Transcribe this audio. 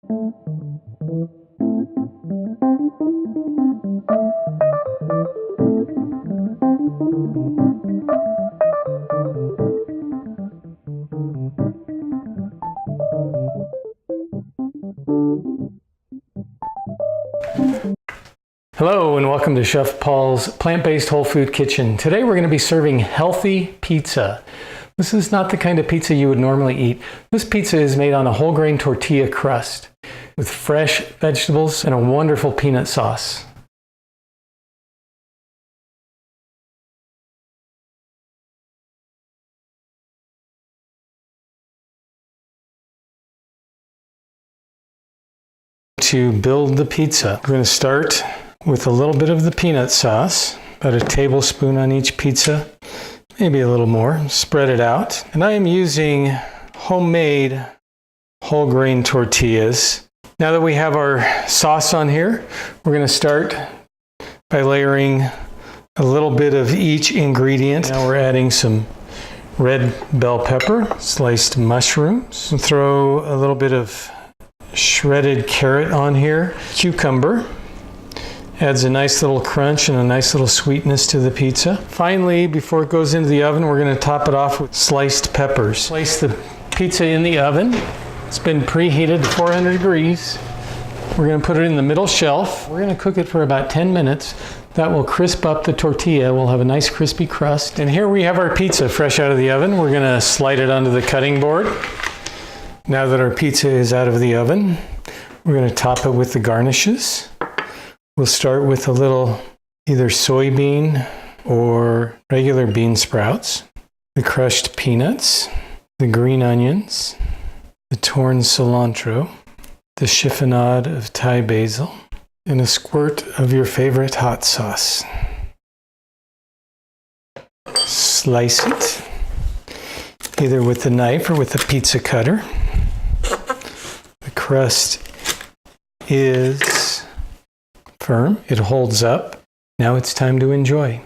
Hello and welcome to Chef Paul's Plant-Based Whole Food Kitchen. Today we're going to be serving healthy pizza. This is not the kind of pizza you would normally eat. This pizza is made on a whole grain tortilla crust with fresh vegetables and a wonderful peanut sauce. To build the pizza, we're going to start with a little bit of the peanut sauce, about a tablespoon on each pizza, maybe a little more. Spread it out. And I am using homemade whole grain tortillas. Now that we have our sauce on here, we're going to start by layering a little bit of each ingredient. Now we're adding some red bell pepper, sliced mushrooms, and throw a little bit of shredded carrot on here. Cucumber adds a nice little crunch and a nice little sweetness to the pizza. Finally, before it goes into the oven, we're going to top it off with sliced peppers. Place the pizza in the oven. It's been preheated to 400 degrees. We're going to put it in the middle shelf. We're going to cook it for about 10 minutes. That will crisp up the tortilla. We'll have a nice crispy crust. And here we have our pizza fresh out of the oven. We're going to slide it onto the cutting board. Now that our pizza is out of the oven, we're going to top it with the garnishes. We'll start with a little either soybean or regular bean sprouts, the crushed peanuts, the green onions, the torn cilantro, the chiffonade of Thai basil, and a squirt of your favorite hot sauce. Slice it, either with a knife or with a pizza cutter. The crust is firm. It holds up. Now it's time to enjoy.